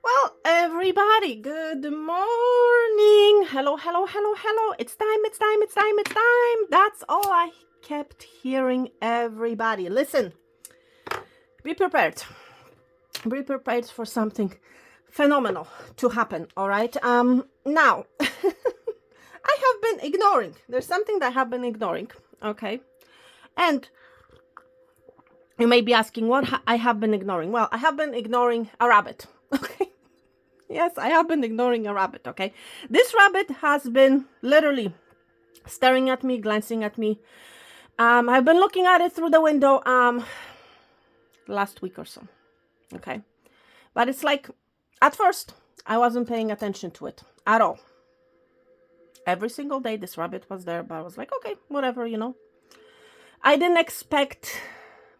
Well, everybody, good morning. Hello, hello, hello, hello. It's time, it's time, it's time, it's time. That's all I kept hearing, everybody. Listen, be prepared. Be prepared for something phenomenal to happen, all right? Now, I have been ignoring. There's something that I have been ignoring, okay? And you may be asking what I have been ignoring. Well, I have been ignoring a rabbit, okay? Yes, I have been ignoring a rabbit, okay? This rabbit has been literally staring at me, glancing at me. I've been looking at it through the window last week or so, okay? But it's like, at first, I wasn't paying attention to it at all. Every single day, this rabbit was there, but I was like, okay, whatever, you know? I didn't expect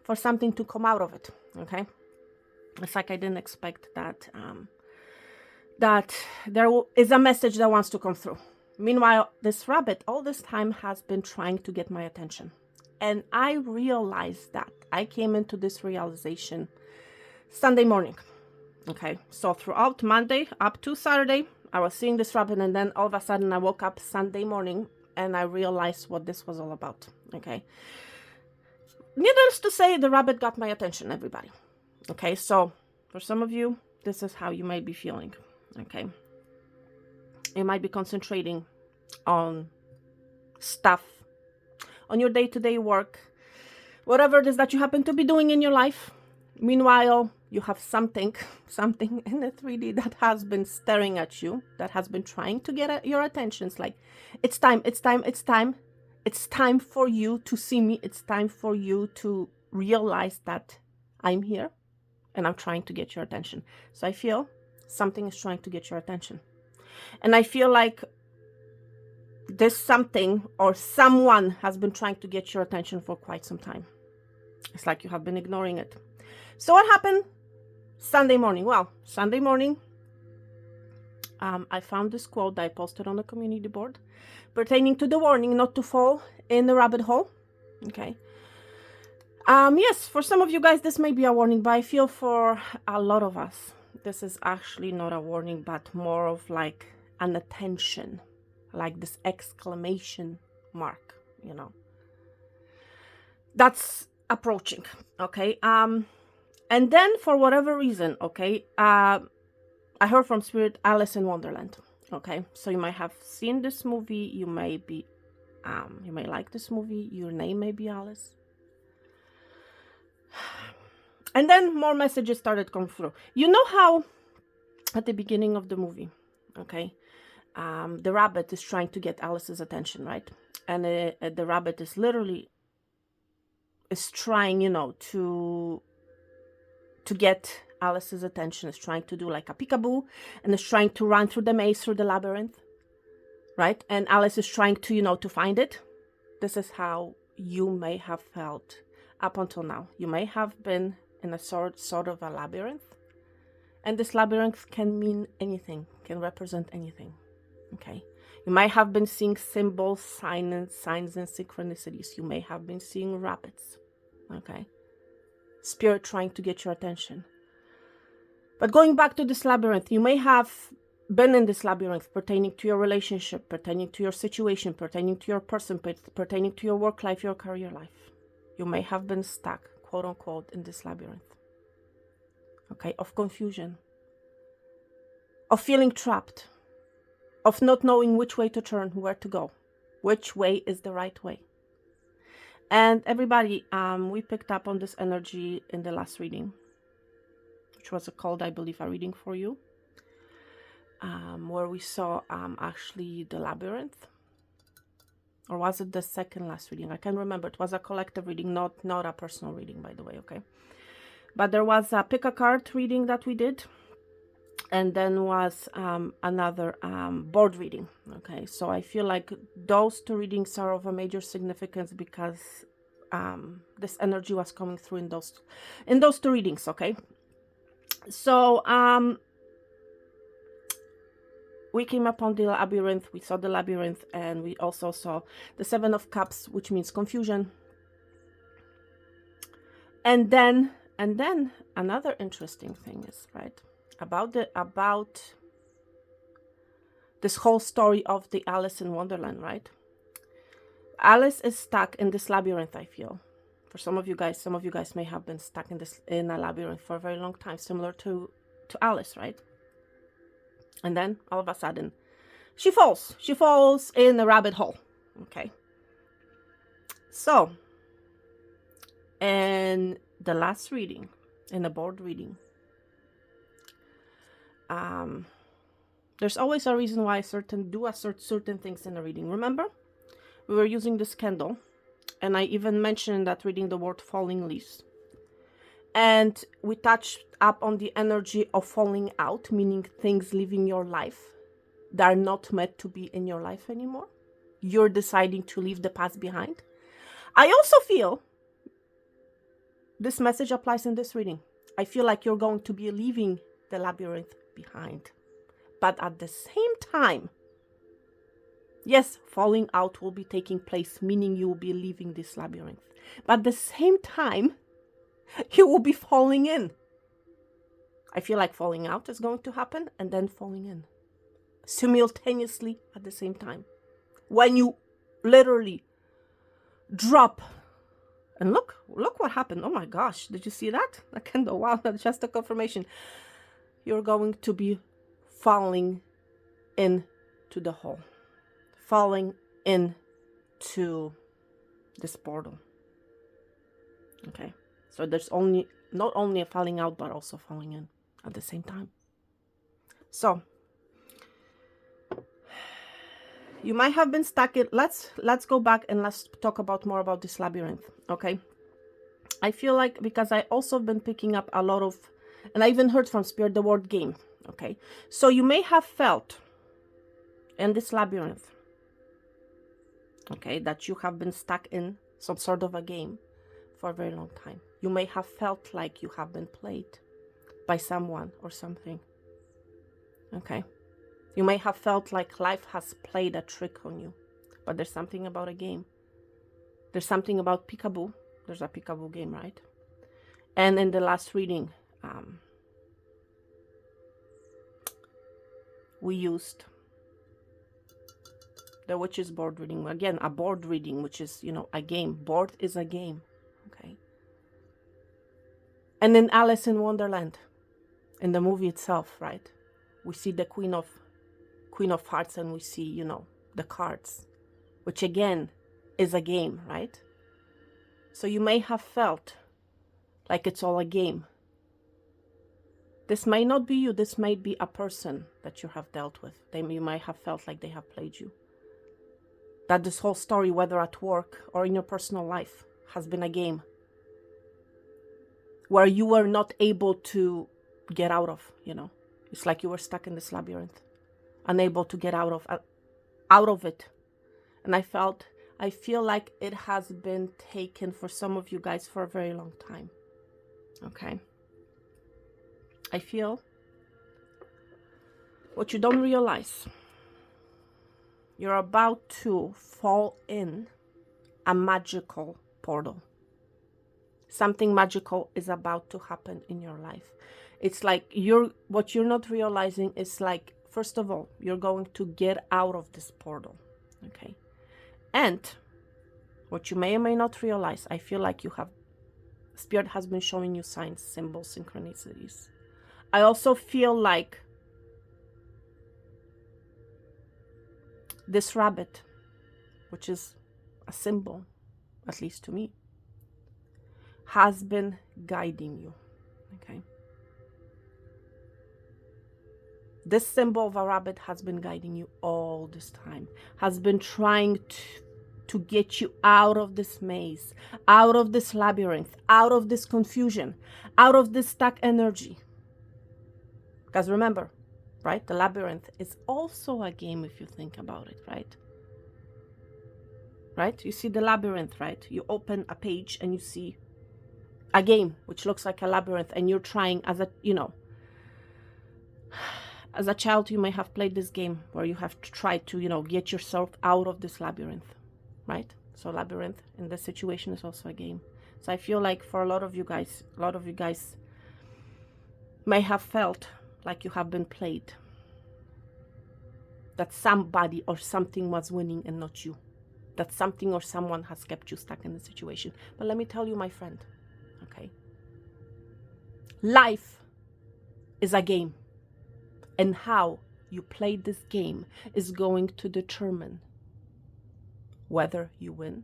for something to come out of it, okay? It's like I didn't expect that that there is a message that wants to come through. Meanwhile, this rabbit all this time has been trying to get my attention. And I realized that. I came into this realization Sunday morning. Okay, so throughout Monday up to Saturday, I was seeing this rabbit, and then all of a sudden I woke up Sunday morning and I realized what this was all about. Okay. Needless to say, the rabbit got my attention, everybody. Okay, so for some of you, this is how you might be feeling. Okay, you might be concentrating on stuff, on your day-to-day work, whatever it is that you happen to be doing in your life. Meanwhile, you have something in the 3D that has been staring at you, that has been trying to get your attention. It's like, it's time, it's time, it's time. It's time for you to see me. It's time for you to realize that I'm here and I'm trying to get your attention. So I feel something is trying to get your attention. And I feel like this something or someone has been trying to get your attention for quite some time. It's like you have been ignoring it. So what happened Sunday morning? Well, Sunday morning, I found this quote that I posted on the community board pertaining to the warning not to fall in the rabbit hole. Okay. Yes, for some of you guys, this may be a warning, but I feel for a lot of us, this is actually not a warning, but more of like an attention, like this exclamation mark, you know, that's approaching. Okay. And then for whatever reason, okay, I heard from Spirit Alice in Wonderland. Okay, so you might have seen this movie, you may like this movie, your name may be Alice. And then more messages started coming through. You know how at the beginning of the movie, okay, the rabbit is trying to get Alice's attention, right? And the rabbit is literally trying, you know, to get Alice's attention, is trying to do like a peekaboo, and is trying to run through the maze, through the labyrinth, right? And Alice is trying to, you know, to find it. This is how you may have felt up until now. You may have been in a sort of a labyrinth, and this labyrinth can mean anything, can represent anything. Okay, you might have been seeing symbols, signs and synchronicities. You may have been seeing rabbits. Okay, spirit trying to get your attention. But going back to this labyrinth, you may have been in this labyrinth pertaining to your relationship, pertaining to your situation, pertaining to your person, pertaining to your work life, your career life. You may have been stuck, quote unquote, in this labyrinth. Okay, of confusion, of feeling trapped, of not knowing which way to turn, where to go, which way is the right way. And everybody, we picked up on this energy in the last reading, which was called, I believe, a reading for you, where we saw actually the labyrinth. Or was it the second last reading? I can't remember. It was a collective reading, not a personal reading, by the way, okay? But there was a pick a card reading that we did. And then was another board reading, okay? So I feel like those two readings are of a major significance because this energy was coming through in those two readings, okay? So we came upon the labyrinth, we saw the labyrinth, and we also saw the Seven of Cups, which means confusion. And then another interesting thing is, right, about this whole story of the Alice in Wonderland, right? Alice is stuck in this labyrinth, I feel. For some of you guys may have been stuck in a labyrinth for a very long time, similar to Alice, right? And then all of a sudden she falls in a rabbit hole. Okay. So, in the last reading, in the board reading, there's always a reason why certain things in a reading. Remember, we were using this candle, and I even mentioned in that reading the word falling leaves. And we touched up on the energy of falling out, meaning things leaving your life that are not meant to be in your life anymore. You're deciding to leave the past behind. I also feel this message applies in this reading. I feel like you're going to be leaving the labyrinth behind. But at the same time, yes, falling out will be taking place, meaning you will be leaving this labyrinth. But at the same time, you will be falling in. I feel like falling out is going to happen and then falling in. Simultaneously at the same time. When you literally drop, and look what happened. Oh my gosh, did you see that? That candle, wow, that's just a confirmation. You're going to be falling into the hole. Falling into this portal. Okay. So there's not only a falling out, but also falling in at the same time. So you might have been stuck in. Let's go back and let's talk more about this labyrinth. Okay. I feel like, because I also been picking up a lot of, and I even heard from Spirit the word game. Okay. So you may have felt in this labyrinth, okay, that you have been stuck in some sort of a game for a very long time. You may have felt like you have been played by someone or something. Okay. You may have felt like life has played a trick on you. But there's something about a game. There's something about peekaboo. There's a peekaboo game, right? And in the last reading, we used the witch's board reading. Again, a board reading, which is, a game. Board is a game. Okay. And in Alice in Wonderland, in the movie itself, right? We see the Queen of Hearts, and we see, the cards, which again is a game, right? So you may have felt like it's all a game. This may not be you. This might be a person that you have dealt with. You might have felt like they have played you. That this whole story, whether at work or in your personal life, has been a game where you were not able to get out of, It's like you were stuck in this labyrinth, unable to get out of it. And I feel like it has been taken for some of you guys for a very long time. Okay. I feel what you don't realize, you're about to fall in a magical portal. Something magical is about to happen in your life. It's like what you're not realizing is like, first of all, you're going to get out of this portal. Okay. And what you may or may not realize, I feel like Spirit has been showing you signs, symbols, synchronicities. I also feel like this rabbit, which is a symbol, at least to me, has been guiding you. Okay. This symbol of a rabbit has been guiding you all this time, has been trying to get you out of this maze, out of this labyrinth, out of this confusion, out of this stuck energy. Because remember, right, the labyrinth is also a game if you think about it, right? Right? You see the labyrinth, right? You open a page and you see a game which looks like a labyrinth, and you're trying as a child, you may have played this game where you have to try to, get yourself out of this labyrinth, right? So labyrinth in this situation is also a game. So I feel like for a lot of you guys may have felt like you have been played. That somebody or something was winning and not you. That something or someone has kept you stuck in the situation. But let me tell you, my friend, okay? Life is a game. And how you play this game is going to determine whether you win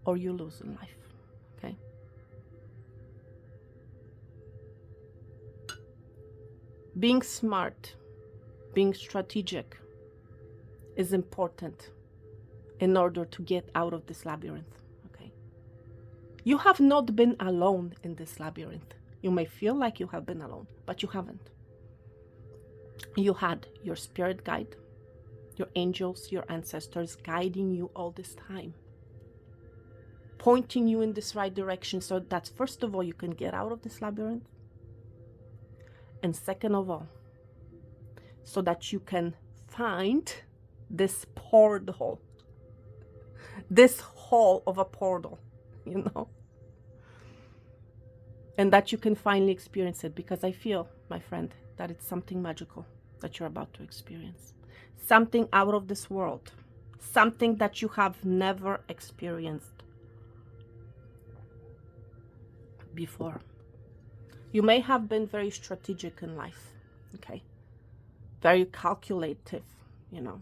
or you lose in life, okay? Being smart, being strategic is important in order to get out of this labyrinth, okay? You have not been alone in this labyrinth. You may feel like you have been alone, but you haven't. You had your spirit guide, your angels, your ancestors guiding you all this time, pointing you in this right direction so that first of all, you can get out of this labyrinth. And second of all, so that you can find this portal, this hole of a portal, you know, and that you can finally experience it, because I feel, my friend, that it's something magical that you're about to experience. Something out of this world. Something that you have never experienced before. You may have been very strategic in life, okay? Very calculative, you know.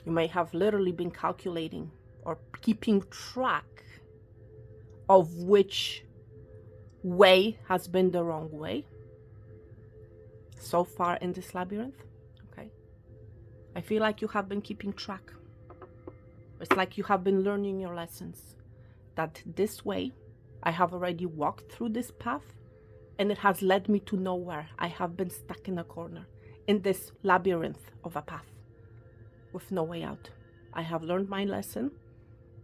You may have literally been calculating or keeping track of which way has been the wrong way so far in this labyrinth, okay? I feel like you have been keeping track. It's like you have been learning your lessons, that this way I have already walked through this path and it has led me to nowhere. I have been stuck in a corner in this labyrinth of a path with no way out. I have learned my lesson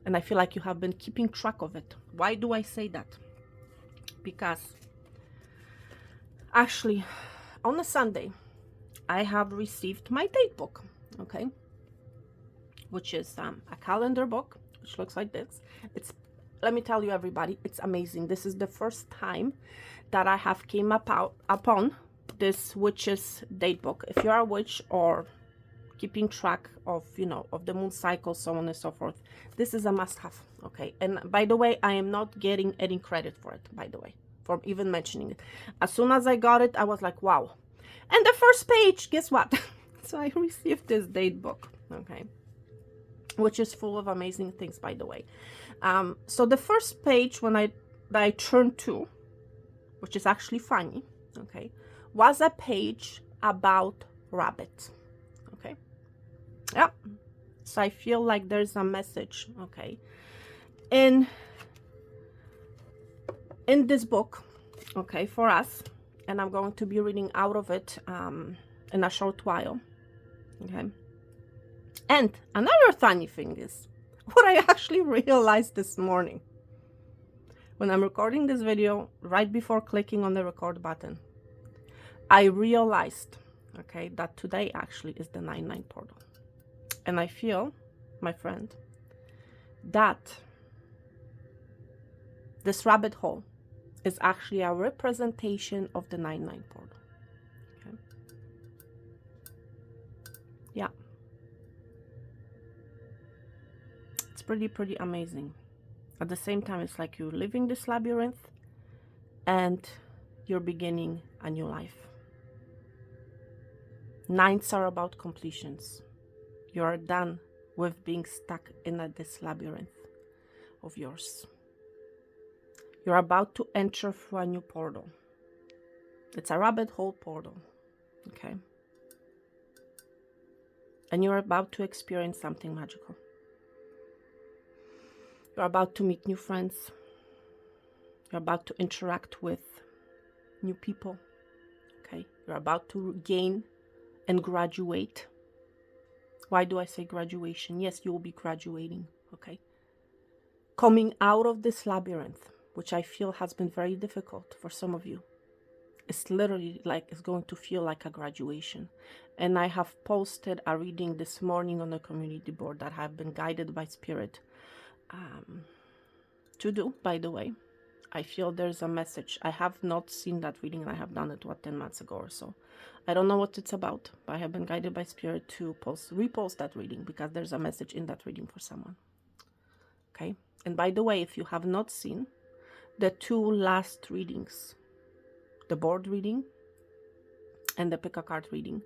and I feel like you have been keeping track of it. Why do I say that? Because actually on a Sunday, I have received my date book, okay? Which is a calendar book, which looks like this. Let me tell you, everybody, it's amazing. This is the first time that I have came upon this witch's date book. If you are a witch or keeping track of, you know, of the moon cycle, so on and so forth, this is a must-have, okay? And by the way, I am not getting any credit for it, by the way, for even mentioning it. As soon as I got it, I was like, wow. And the first page, guess what? So I received this date book, okay? Which is full of amazing things, by the way. So the first page when I turned to, which is actually funny, okay, was a page about rabbits, okay? Yeah. So I feel like there's a message, okay, in this book, okay, for us, and I'm going to be reading out of it in a short while, okay? And another funny thing is, what I actually realized this morning when I'm recording this video, right before clicking on the record button, I realized, okay, that today actually is the 9/9 portal. And I feel, my friend, that this rabbit hole is actually a representation of the 9/9 portal. Okay? Yeah. It's pretty amazing. At the same time, it's like you're living this labyrinth and you're beginning a new life. Nines are about completions. You are done with being stuck in this labyrinth of yours. You're about to enter through a new portal. It's a rabbit hole portal, okay? And you're about to experience something magical. You're about to meet new friends. You're about to interact with new people, okay? You're about to gain and graduate. Why do I say graduation? Yes, you will be graduating, okay? Coming out of this labyrinth, which I feel has been very difficult for some of you. It's literally like, it's going to feel like a graduation. And I have posted a reading this morning on the community board that I have been guided by Spirit to do, by the way. I feel there's a message. I have not seen that reading. I have done it, what, 10 months ago or so. I don't know what it's about, but I have been guided by Spirit to repost that reading because there's a message in that reading for someone. Okay? And by the way, if you have not seen the 2 last readings, the board reading and the pick a card reading,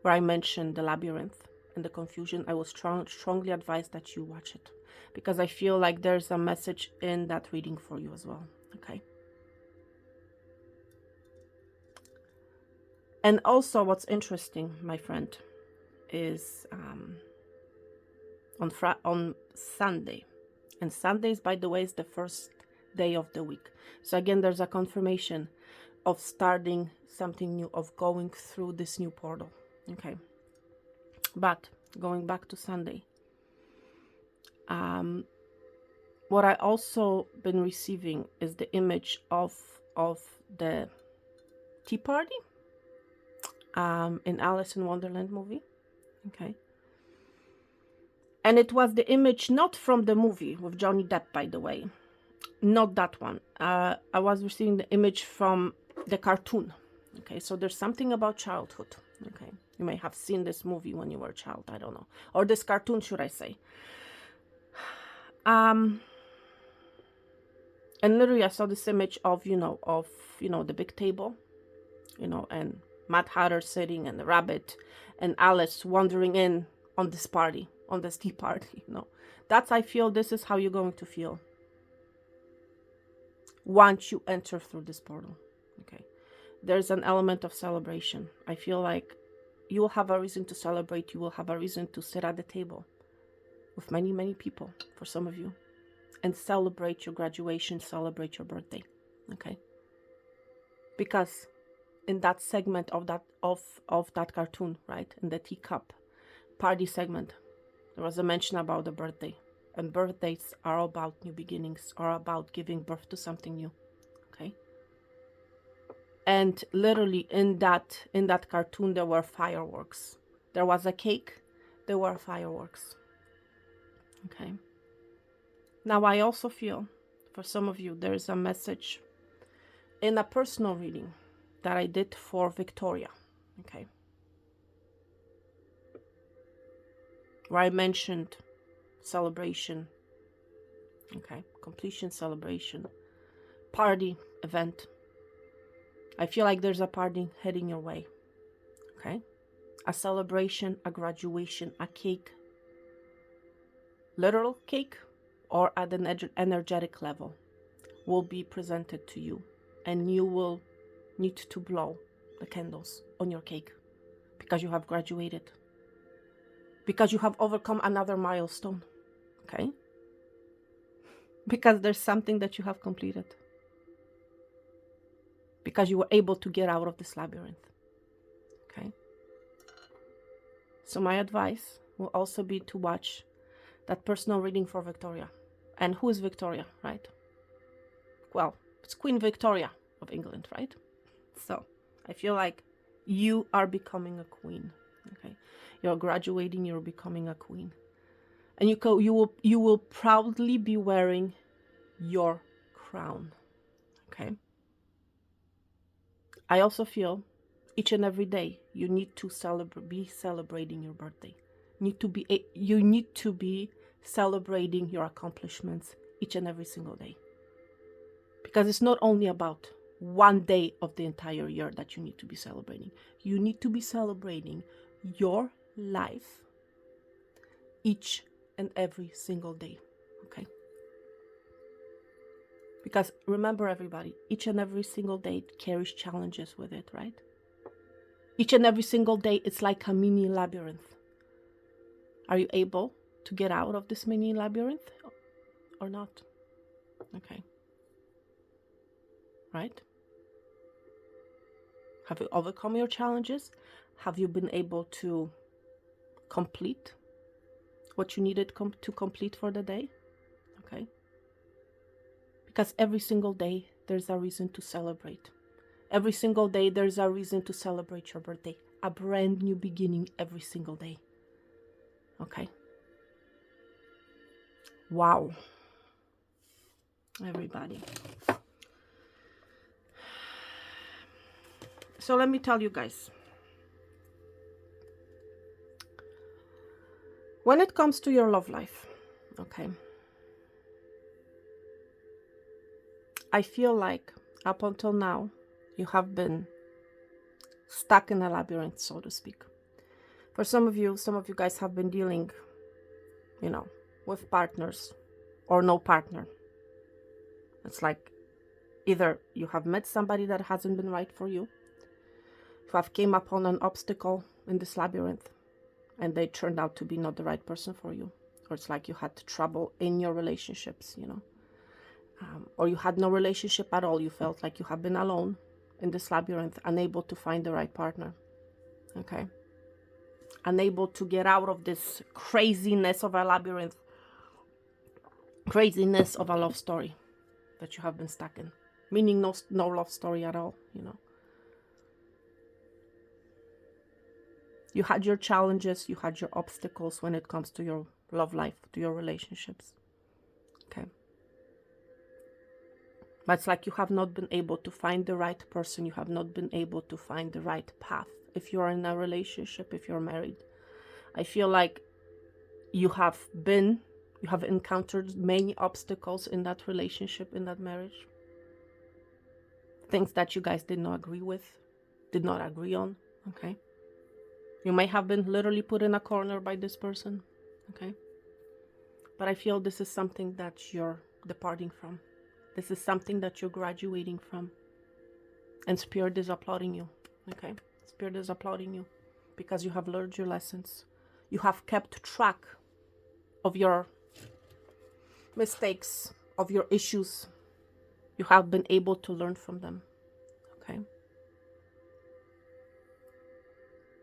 where I mentioned the labyrinth and the confusion, I will strongly advise that you watch it, because I feel like there's a message in that reading for you as well. Okay? And also what's interesting, my friend, is on Sunday. And Sundays, by the way, is the first day of the week. So again, there's a confirmation of starting something new, of going through this new portal. Okay. But going back to Sunday, what I also been receiving is the image of the tea party in Alice in Wonderland movie. Okay. And it was the image not from the movie with Johnny Depp, by the way. Not that one. I was receiving the image from the cartoon. Okay, so there's something about childhood. Okay, you may have seen this movie when you were a child. I don't know. Or this cartoon, should I say. And literally I saw this image of, the big table, and Mad Hatter sitting and the rabbit and Alice wandering in on this party, on this tea party. That's, I feel, this is how you're going to feel once you enter through this portal. Okay, there's an element of celebration. I feel like you will have a reason to celebrate. You will have a reason to sit at the table with many, many people, for some of you, and celebrate your graduation, celebrate your birthday. Okay, because in that segment of that cartoon, right, in the teacup party segment, there was a mention about the birthday. And birthdays are about new beginnings, are about giving birth to something new. Okay. And literally in that cartoon, there were fireworks. There was a cake, there were fireworks. Okay. Now I also feel, for some of you, there is a message in a personal reading that I did for Victoria. Okay. Where I mentioned celebration, okay, completion, celebration, party, event. I feel like there's a party heading your way. Okay, a celebration, a graduation, a cake, literal cake, or at an energetic level, will be presented to you, and you will need to blow the candles on your cake because you have graduated, because you have overcome another milestone. Okay, because there's something that you have completed, because you were able to get out of this labyrinth. Okay, so my advice will also be to watch that personal reading for Victoria. And who is Victoria, right? Well, it's Queen Victoria of England, right? So I feel like you are becoming a queen. Okay, you're graduating, you're becoming a queen, and you will proudly be wearing your crown. Okay, I also feel each and every day you need to be celebrating your birthday. You need to be celebrating your accomplishments each and every single day, because it's not only about one day of the entire year that you need to be celebrating. You need to be celebrating your life each and every single day. Okay, because remember, everybody, each and every single day carries challenges with it, right? Each and every single day, it's like a mini labyrinth. Are you able to get out of this mini labyrinth or not? Okay. Right? Have you overcome your challenges? Have you been able to complete what you needed to complete for the day? Okay. Because every single day, there's a reason to celebrate. Every single day, there's a reason to celebrate your birthday. A brand new beginning every single day. Okay. Wow. Everybody. So let me tell you guys. When it comes to your love life, okay, I feel like up until now, you have been stuck in a labyrinth, so to speak. For some of you guys have been dealing, you know, with partners or no partner. It's like either you have met somebody that hasn't been right for you, you have came upon an obstacle in this labyrinth, and they turned out to be not the right person for you. Or it's like you had trouble in your relationships, you know. Or you had no relationship at all. You felt like you have been alone in this labyrinth, unable to find the right partner. Okay. Unable to get out of this craziness of a labyrinth. Craziness of a love story that you have been stuck in. Meaning no love story at all, you know. You had your challenges, you had your obstacles when it comes to your love life, to your relationships. Okay. But it's like you have not been able to find the right person. You have not been able to find the right path. If you're in a relationship, if you're married, I feel like you have encountered many obstacles in that relationship, in that marriage. Things that you guys did not agree with, did not agree on, okay? You may have been literally put in a corner by this person, okay? But I feel this is something that you're departing from. This is something that you're graduating from. And Spirit is applauding you, okay? Spirit is applauding you because you have learned your lessons. You have kept track of your mistakes, of your issues. You have been able to learn from them, okay?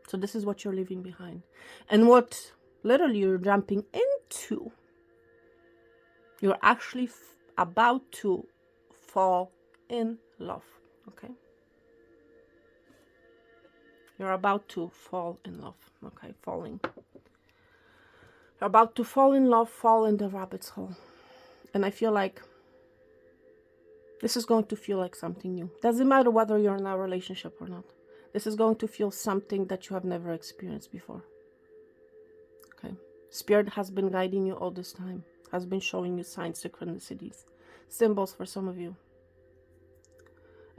So this is what you're leaving behind. And what literally you're jumping into, you're actually about to fall in love, okay? You're about to fall in love, okay? Falling. You're about to fall in love, fall in the rabbit's hole. And I feel like this is going to feel like something new. Doesn't matter whether you're in a relationship or not. This is going to feel something that you have never experienced before. Okay? Spirit has been guiding you all this time. Has been showing you signs, synchronicities, symbols for some of you.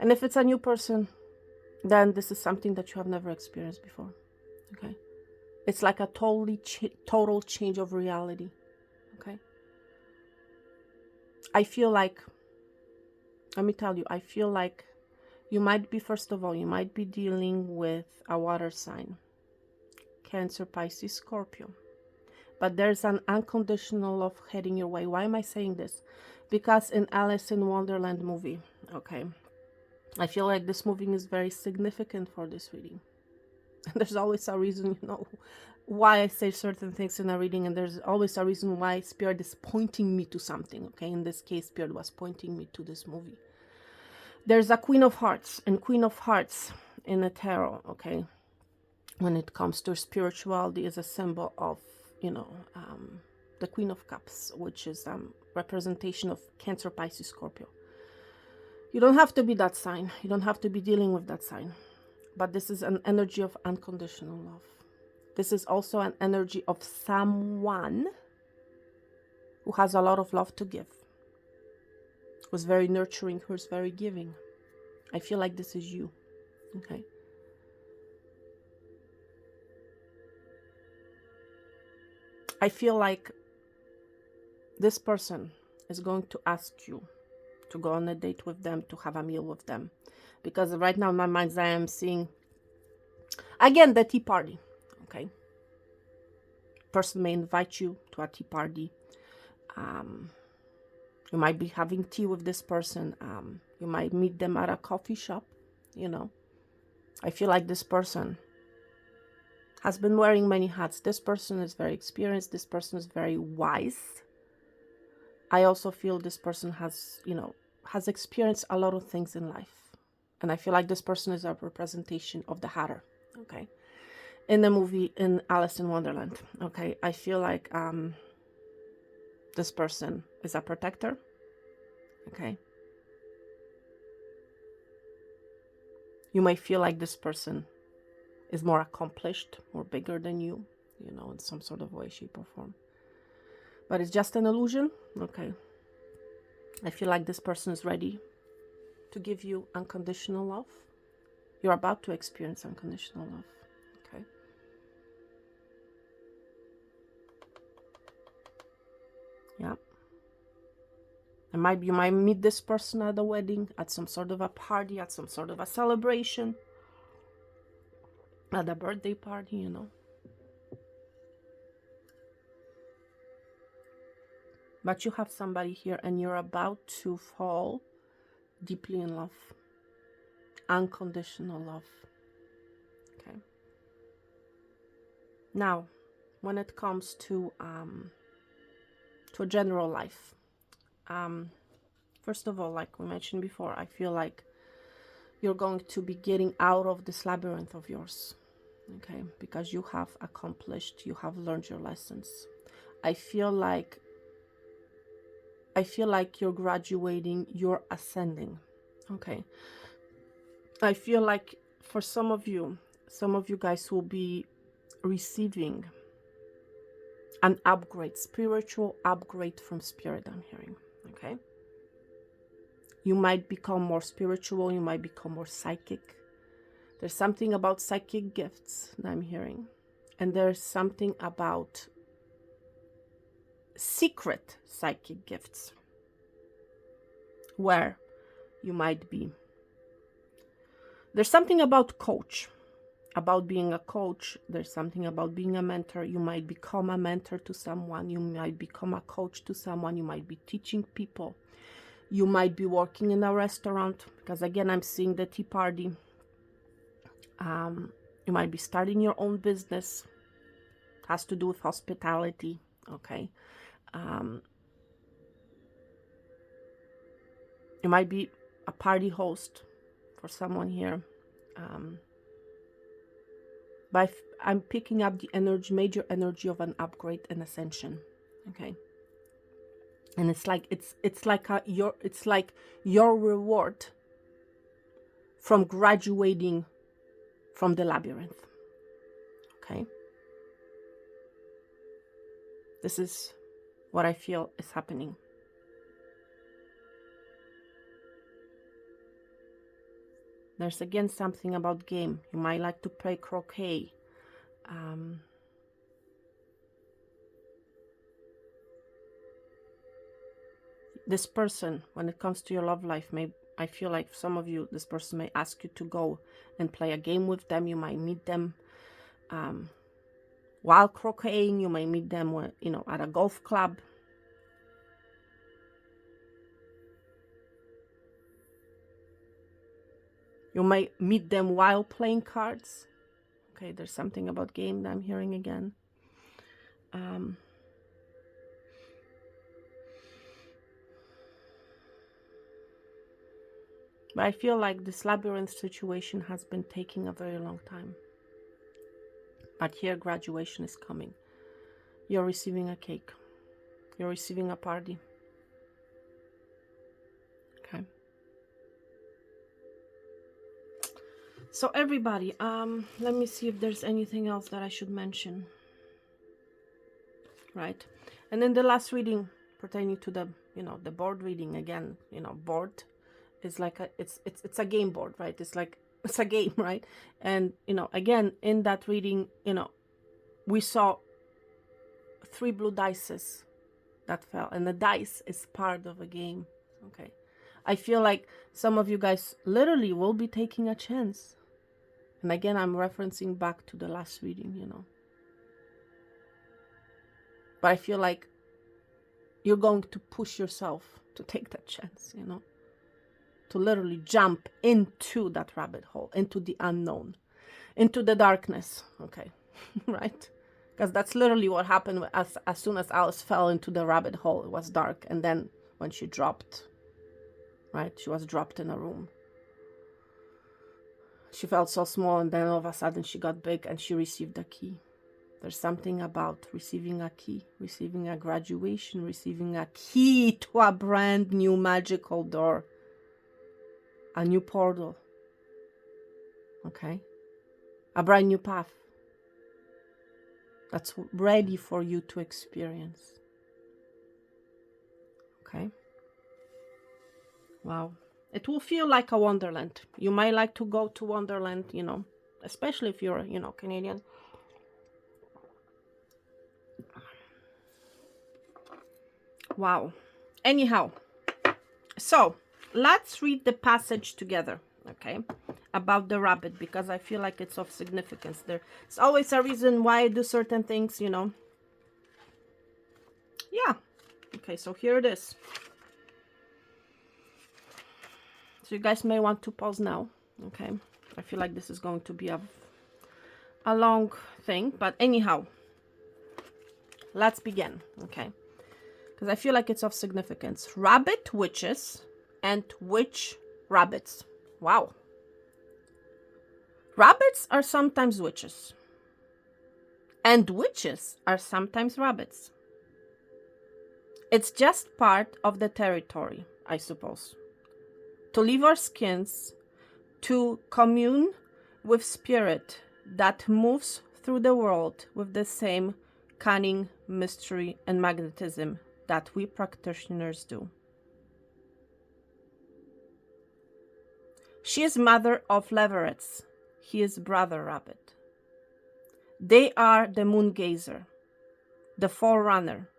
And if it's a new person, then this is something that you have never experienced before. Okay? It's like a total change of reality. Okay? I feel like, let me tell you, I feel like you might be, first of all, you might be dealing with a water sign. Cancer, Pisces, Scorpio. But there's an unconditional love heading your way. Why am I saying this? Because in Alice in Wonderland movie, okay, I feel like this movie is very significant for this reading. There's always a reason, you know, why I say certain things in a reading, and there's always a reason why Spirit is pointing me to something, okay? In this case, Spirit was pointing me to this movie. There's a Queen of Hearts, and Queen of Hearts in a tarot, okay, when it comes to spirituality, is a symbol of, you know, the Queen of Cups, which is representation of Cancer, Pisces, Scorpio. You don't have to be that sign. You don't have to be dealing with that sign. But this is an energy of unconditional love. This is also an energy of someone who has a lot of love to give, who's very nurturing, who's very giving. I feel like this is you, okay? I feel like this person is going to ask you to go on a date with them, to have a meal with them. Because right now in my mind, I am seeing, again, the tea party, okay? Person may invite you to a tea party. You might be having tea with this person. You might meet them at a coffee shop, you know. I feel like this person has been wearing many hats. This person is very experienced. This person is very wise. I also feel this person has, you know, has experienced a lot of things in life. And I feel like this person is a representation of the Hatter, okay? In the movie, in Alice in Wonderland, okay? I feel like this person is a protector, okay? You may feel like this person is more accomplished, more bigger than you, you know, in some sort of way, shape, or form. But it's just an illusion. Okay. I feel like this person is ready to give you unconditional love. You're about to experience unconditional love. Okay. Yeah. You might meet this person at a wedding, at some sort of a party, at some sort of a celebration, at a birthday party, you know. But you have somebody here and you're about to fall deeply in love. Unconditional love. Okay. Now, when it comes to a general life, first of all, like we mentioned before, I feel like you're going to be getting out of this labyrinth of yours. Okay, because you have accomplished, you have learned your lessons. I feel like you're graduating, you're ascending. Okay. I feel like for some of you guys will be receiving an upgrade, spiritual upgrade from spirit, I'm hearing. Okay. You might become more spiritual, you might become more psychic. There's something about psychic gifts that I'm hearing. And there's something about secret psychic gifts where you might be. There's something about coach, about being a coach. There's something about being a mentor. You might become a mentor to someone. You might become a coach to someone. You might be teaching people. You might be working in a restaurant, because again, I'm seeing the tea party. You might be starting your own business. It has to do with hospitality. Okay. You might be a party host for someone here. But I'm picking up the energy, major energy of an upgrade and ascension. Okay. And it's like your reward from graduating from the labyrinth. Okay. This is what I feel is happening. There's again something about game. You might like to play croquet. This person, when it comes to your love life, I feel like some of you, this person may ask you to go and play a game with them. You might meet them while croqueting. You might meet them, you know, at a golf club. You might meet them while playing cards. Okay, there's something about game that I'm hearing again. But I feel like this labyrinth situation has been taking a very long time. But here, graduation is coming. You're receiving a cake. You're receiving a party. Okay. So everybody, let me see if there's anything else that I should mention. Right. And then the last reading pertaining to the, you know, the board reading again, you know, board is like it's a game board, right? It's like, it's a game, right? And, you know, again, in that reading, you know, we saw 3 blue dices that fell, and the dice is part of a game. Okay. I feel like some of you guys literally will be taking a chance. And again, I'm referencing back to the last reading, you know. But I feel like you're going to push yourself to take that chance, you know. To literally jump into that rabbit hole, into the unknown, into the darkness. Okay. Right? Because that's literally what happened as soon as Alice fell into the rabbit hole. It was dark. And then when she dropped, right, she was dropped in a room. She felt so small, and then all of a sudden she got big and she received a key. There's something about receiving a key, receiving a graduation, receiving a key to a brand new magical door, a new portal. Okay? A brand new path that's ready for you to experience. Okay? Wow. It will feel like a wonderland. You might like to go to Wonderland, you know, especially if you're, you know, Canadian. Wow. Anyhow, so let's read the passage together, okay, about the rabbit, because I feel like it's of significance. There's always a reason why I do certain things, you know. Yeah. Okay, so here it is. So you guys may want to pause now, okay? I feel like this is going to be a long thing, but anyhow, let's begin, okay? Because I feel like it's of significance. Rabbit witches and witch rabbits. Wow. Rabbits are sometimes witches, and witches are sometimes rabbits. It's just part of the territory, I suppose. To leave our skins, to commune with spirit that moves through the world with the same cunning, mystery, and magnetism that we practitioners do. She is mother of leverets. He is brother rabbit. They are the moon gazer, the forerunner,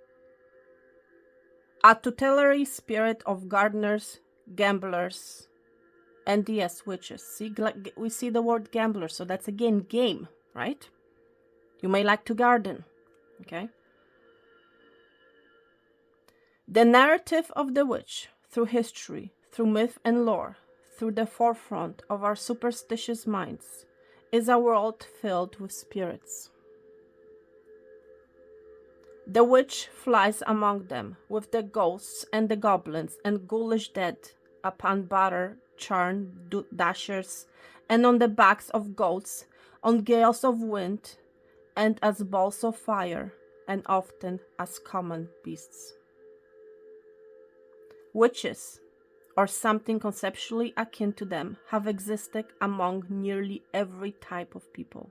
a tutelary spirit of gardeners, gamblers, and yes, witches. See, we see the word gambler, so that's again game, right? You may like to garden, okay? The narrative of the witch, through history, through myth and lore, through the forefront of our superstitious minds, is a world filled with spirits. The witch flies among them with the ghosts and the goblins and ghoulish dead upon batter, churn, dashers, and on the backs of goats, on gales of wind, and as balls of fire, and often as common beasts. Witches, or something conceptually akin to them, have existed among nearly every type of people,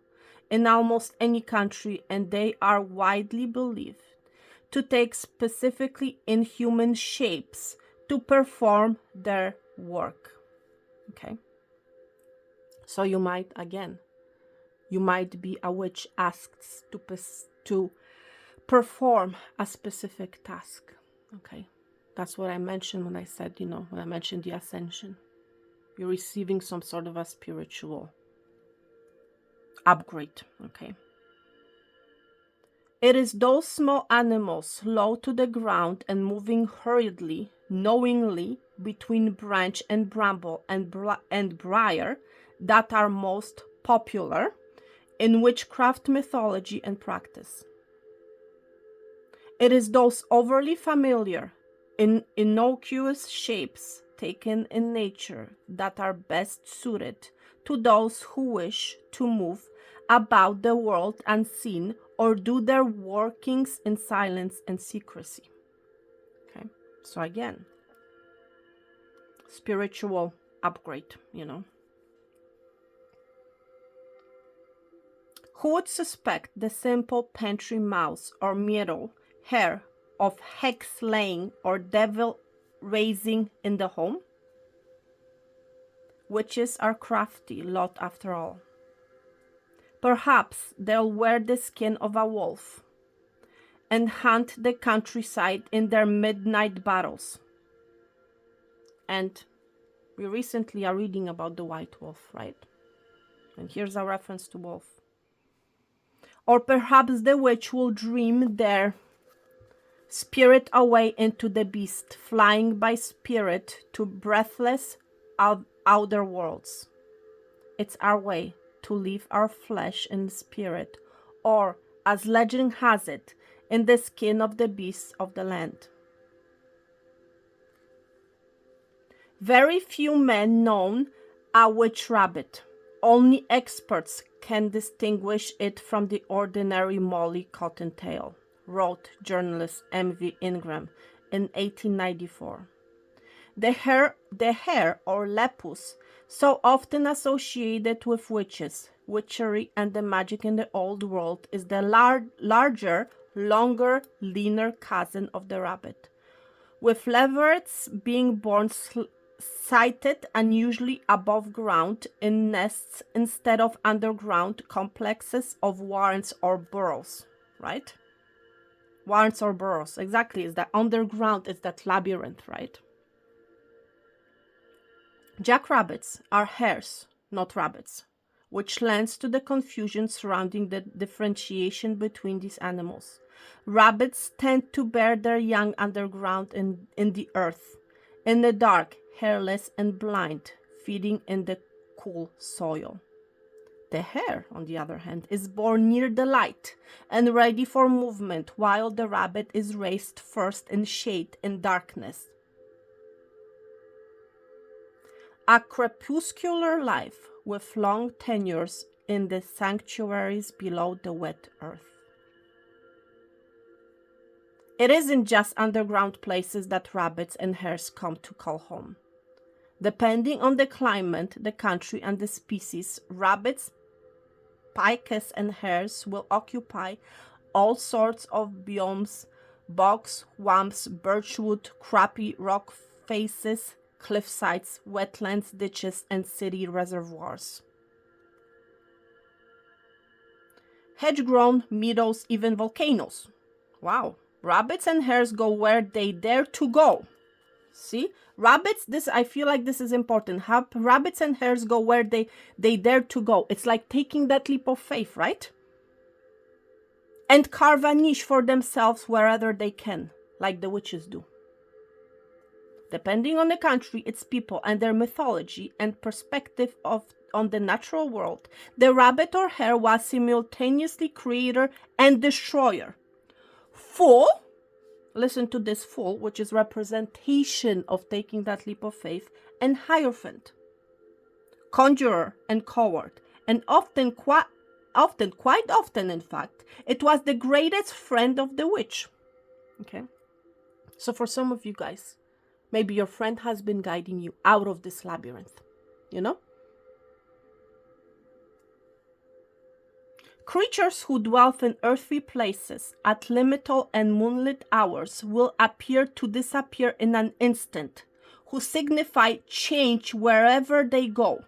in almost any country, and they are widely believed to take specifically inhuman shapes to perform their work. Okay? So you might, again, you might be a witch asked to perform a specific task. Okay? That's what I mentioned when I said, you know, when I mentioned the ascension. You're receiving some sort of a spiritual upgrade, okay? It is those small animals low to the ground and moving hurriedly, knowingly, between branch and bramble and briar that are most popular in witchcraft mythology and practice. It is those overly familiar, innocuous shapes taken in nature that are best suited to those who wish to move about the world unseen or do their workings in silence and secrecy. Okay, so again, spiritual upgrade, you know. Who would suspect the simple pantry mouse or myrtle hair of hex laying or devil raising in the home? Witches are crafty lot after all. Perhaps they'll wear the skin of a wolf and hunt the countryside in their midnight battles. And we recently are reading about the white wolf, right? And here's a reference to wolf. Or perhaps the witch will dream their spirit away into the beast, flying by spirit to breathless outer worlds. It's our way to leave our flesh in spirit, or, as legend has it, in the skin of the beasts of the land. Very few men know a witch rabbit. Only experts can distinguish it from the ordinary Molly Cottontail, wrote journalist M.V. Ingram in 1894. The hair or lepus So often associated with witches, witchery, and the magic in the old world is the larger, longer, leaner cousin of the rabbit, with leverets being born sighted and usually above ground in nests instead of underground complexes of warrens or burrows, right? Warrens or burrows, exactly, is that underground, is that labyrinth, right? Jackrabbits are hares, not rabbits, which lends to the confusion surrounding the differentiation between these animals. Rabbits tend to bear their young underground in the earth, in the dark, hairless and blind, feeding in the cool soil. The hare, on the other hand, is born near the light and ready for movement, while the rabbit is raised first in shade and darkness. A crepuscular life with long tenures in the sanctuaries below the wet earth. It isn't just underground places that rabbits and hares come to call home. Depending on the climate, the country, and the species, rabbits, pikes, and hares will occupy all sorts of biomes: bogs, swamps, birchwood, crappy rock faces, cliff sides, wetlands, ditches, and city reservoirs. Hedge-grown meadows, even volcanoes. Wow. Rabbits and hares go where they dare to go. See? Rabbits, this, I feel like this is important. Rabbits and hares go where they dare to go. It's like taking that leap of faith, right? And carve a niche for themselves wherever they can, like the witches do. Depending on the country, its people, and their mythology and perspective on the natural world, the rabbit or hare was simultaneously creator and destroyer. Fool, listen to this, fool, which is representation of taking that leap of faith, and hierophant, conjurer and coward, and quite often, in fact, it was the greatest friend of the witch. Okay, so for some of you guys, maybe your friend has been guiding you out of this labyrinth, you know? Creatures who dwell in earthly places at liminal and moonlit hours will appear to disappear in an instant, who signify change wherever they go.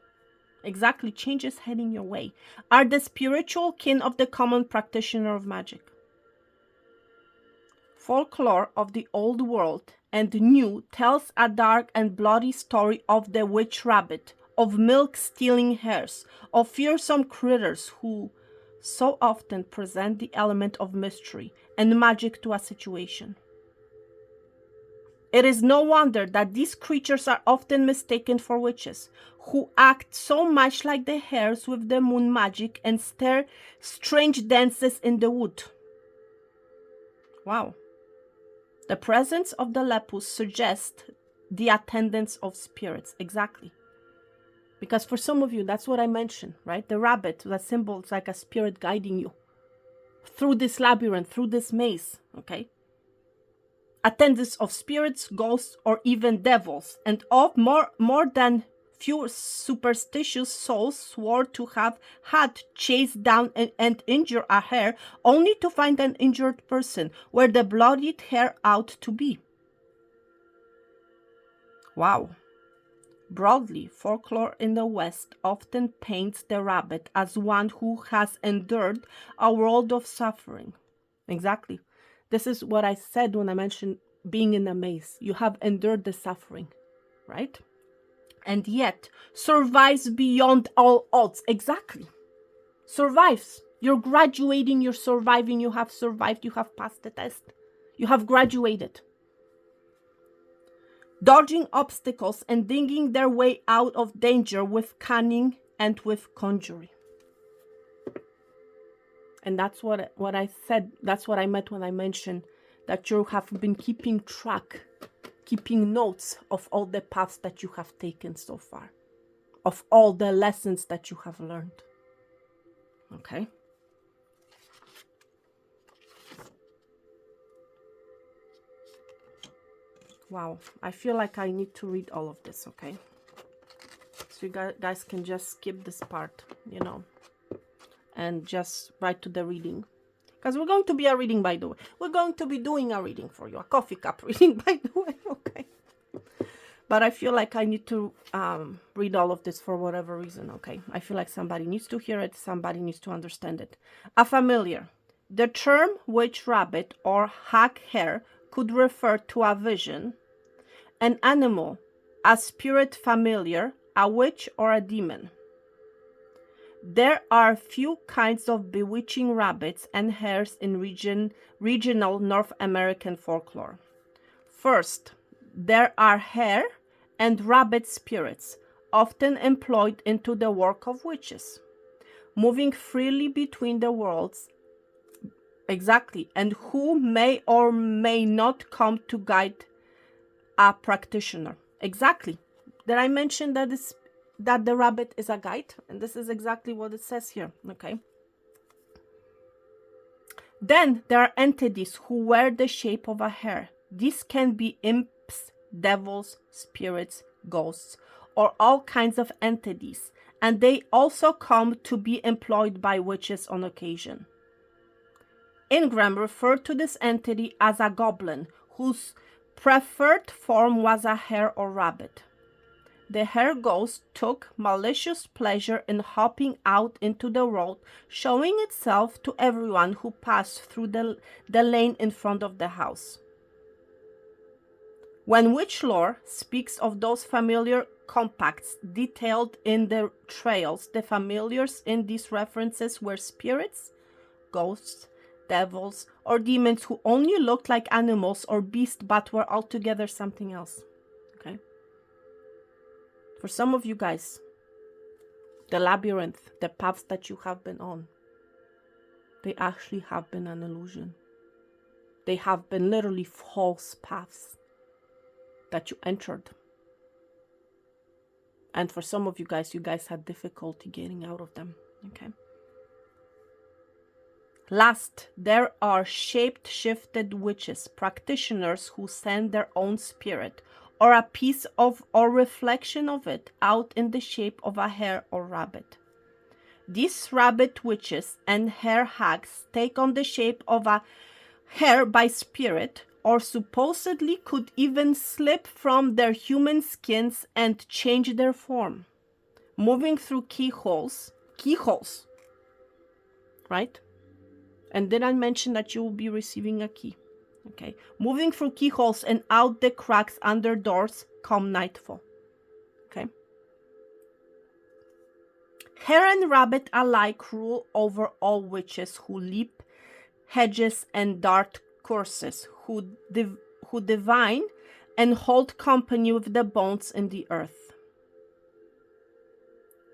Exactly, change is heading your way. Are the spiritual kin of the common practitioner of magic. Folklore of the old world and new tells a dark and bloody story of the witch rabbit, of milk-stealing hares, of fearsome critters who so often present the element of mystery and magic to a situation. It is no wonder that these creatures are often mistaken for witches, who act so much like the hares with the moon magic and stir strange dances in the wood. Wow. The presence of the lepus suggests the attendance of spirits. Exactly. Because for some of you, that's what I mentioned, right? The rabbit, that symbol is like a spirit guiding you through this labyrinth, through this maze, okay? Attendance of spirits, ghosts, or even devils, and of more than few superstitious souls swore to have had chased down and injured a hare, only to find an injured person where the bloodied hare ought to be. Wow. Broadly, folklore in the West often paints the rabbit as one who has endured a world of suffering. Exactly. This is what I said when I mentioned being in a maze. You have endured the suffering, right? And yet survives beyond all odds. Exactly. Survives. You're graduating, you're surviving, you have survived, you have passed the test. You have graduated. Dodging obstacles and digging their way out of danger with cunning and with conjuring. And that's what I said, that's what I meant when I mentioned that you have been keeping track, keeping notes of all the paths that you have taken so far, of all the lessons that you have learned. Okay? Wow, I feel like I need to read all of this, okay? So you guys can just skip this part, you know, and just write to the reading. Because we're going to be a reading, by the way. We're going to be doing a reading for you. A coffee cup reading, by the way. Okay. But I feel like I need to read all of this for whatever reason, okay? I feel like somebody needs to hear it. Somebody needs to understand it. A familiar. The term witch rabbit or hag hare could refer to a vision, an animal, a spirit familiar, a witch, or a demon. There are few kinds of bewitching rabbits and hares in regional North American folklore. First, there are hare and rabbit spirits, often employed into the work of witches, moving freely between the worlds, exactly, and who may or may not come to guide a practitioner. Exactly. Did I mention that the rabbit is a guide? And this is exactly what it says here, okay? Then there are entities who wear the shape of a hare. These can be imps, devils, spirits, ghosts, or all kinds of entities, and they also come to be employed by witches on occasion. Ingram referred to this entity as a goblin, whose preferred form was a hare or rabbit. The hare ghost took malicious pleasure in hopping out into the road, showing itself to everyone who passed through the lane in front of the house. When witch lore speaks of those familiar compacts detailed in the trails, the familiars in these references were spirits, ghosts, devils, or demons who only looked like animals or beasts but were altogether something else. Okay? For some of you guys, the labyrinth, the paths that you have been on, they actually have been an illusion. They have been literally false paths that you entered. And for some of you guys had difficulty getting out of them. Okay. Last, there are shape-shifted witches, practitioners who send their own spirit or a piece of or reflection of it out in the shape of a hare or rabbit. These rabbit witches and hare hags take on the shape of a hare by spirit, or supposedly could even slip from their human skins and change their form, moving through keyholes, right? And then I mentioned that you will be receiving a key. Okay, moving through keyholes and out the cracks under doors come nightfall. Okay. Hare and rabbit alike rule over all witches who leap hedges and dart courses, who divine and hold company with the bones in the earth.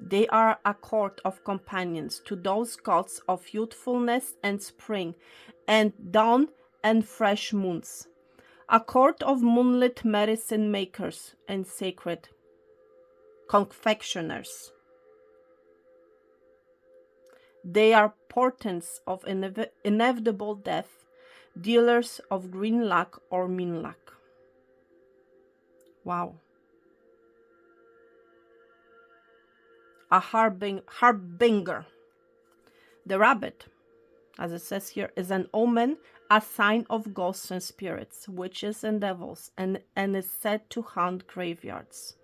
They are a court of companions to those gods of youthfulness and spring, and dawn and fresh moons, a court of moonlit medicine makers and sacred confectioners. They are portents of inevitable death, dealers of green luck or mean luck. Wow. A harbinger. The rabbit, as it says here, is an omen, a sign of ghosts and spirits, witches and devils, and is said to haunt graveyards.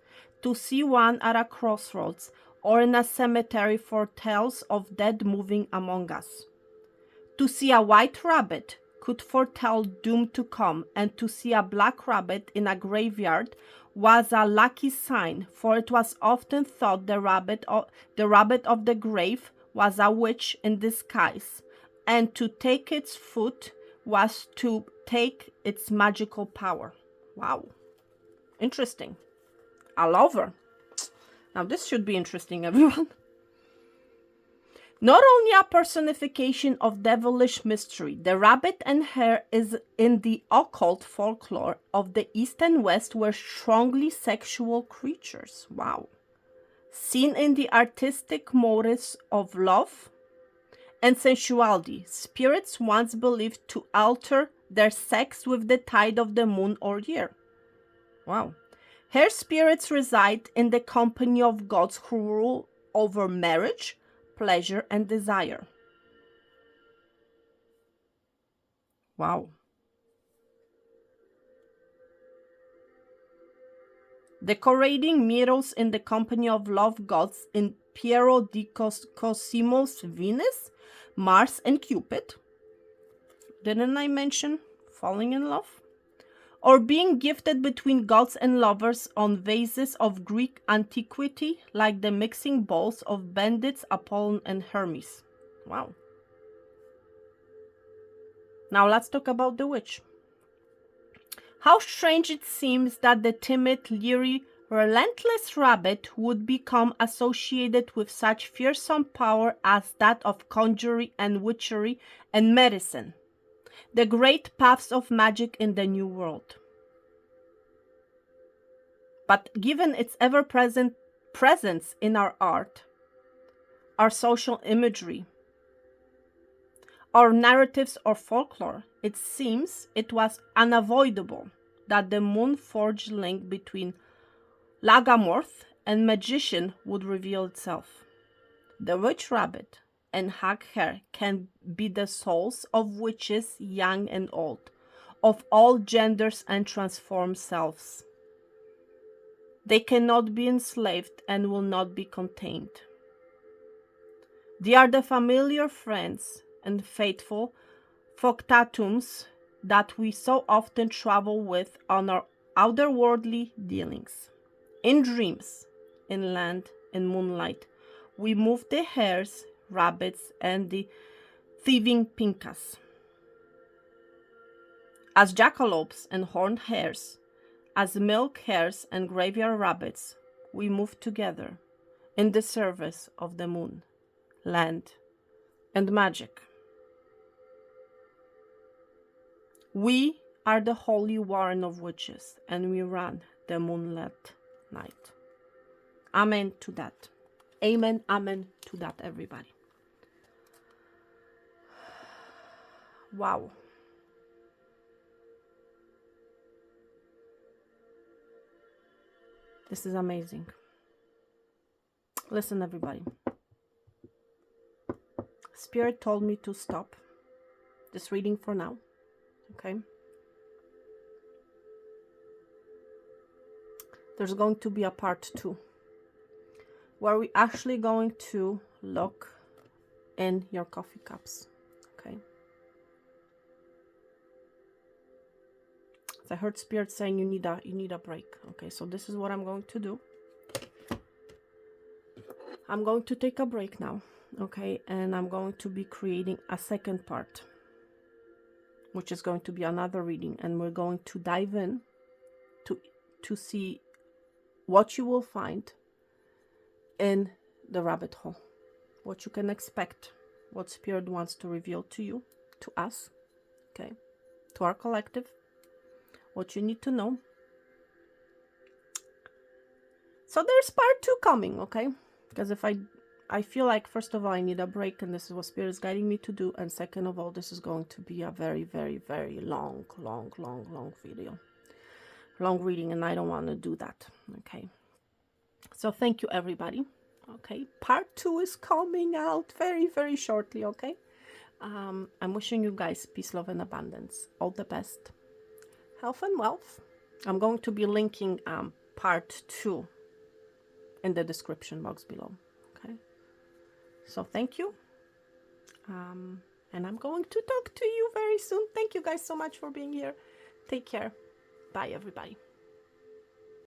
To see one at a crossroads or in a cemetery foretells of dead moving among us. To see a white rabbit could foretell doom to come, and to see a black rabbit in a graveyard was a lucky sign, for it was often thought the rabbit of the grave was a witch in disguise, and to take its foot was to take its magical power. Wow. Interesting. A lover. Now this should be interesting, everyone. Not only a personification of devilish mystery, the rabbit and hare is in the occult folklore of the East and West were strongly sexual creatures. Wow. Seen in the artistic motives of love and sensuality, spirits once believed to alter their sex with the tide of the moon or year. Wow. Her spirits reside in the company of gods who rule over marriage, pleasure, and desire. Wow. Decorating mirrors in the company of love gods in Piero di Cosimo's Venus, Mars, and Cupid. Didn't I mention falling in love? Or being gifted between gods and lovers on vases of Greek antiquity, like the mixing bowls of bandits, Apollon, and Hermes. Wow. Now let's talk about the witch. How strange it seems that the timid, leery, relentless rabbit would become associated with such fearsome power as that of conjuring and witchery and medicine, the great paths of magic in the New World. But given its ever-present presence in our art, our social imagery, our narratives or folklore, it seems it was unavoidable that the moon-forged link between Lagamorth and magician would reveal itself. The witch rabbit and hag hare can be the souls of witches young and old, of all genders and transformed selves. They cannot be enslaved and will not be contained. They are the familiar friends and faithful factotums that we so often travel with on our otherworldly dealings. In dreams, in land, in moonlight, we move the hares, rabbits, and the thieving pincas. As jackalopes and horned hares, as milk hares and graveyard rabbits, we move together in the service of the moon, land, and magic. We are the holy warren of witches, and we run the moonlit night. Amen to that. Amen, amen to that, everybody. Wow. This is amazing. Listen, everybody. Spirit told me to stop this reading for now. Okay? There's going to be a part 2 where we're actually going to look in your coffee cups. Okay? I heard Spirit saying you need a break. Okay, so this is what I'm going to do. I'm going to take a break now. Okay, and I'm going to be creating a second part, which is going to be another reading, and we're going to dive in to see what you will find in the rabbit hole, what you can expect, what Spirit wants to reveal to you, to us, okay, to our collective, what you need to know. So there's part 2 coming, okay? Because if I feel like, first of all, I need a break, and this is what Spirit is guiding me to do, and second of all, this is going to be a very, very, very long video, long reading, and I don't want to do that, okay? So thank you, everybody. Okay, part 2 is coming out very, very shortly, okay? I'm wishing you guys peace, love, and abundance. All the best. Health and wealth. I'm going to be linking part 2 in the description box below. Okay. So thank you. And I'm going to talk to you very soon. Thank you guys so much for being here. Take care. Bye, everybody.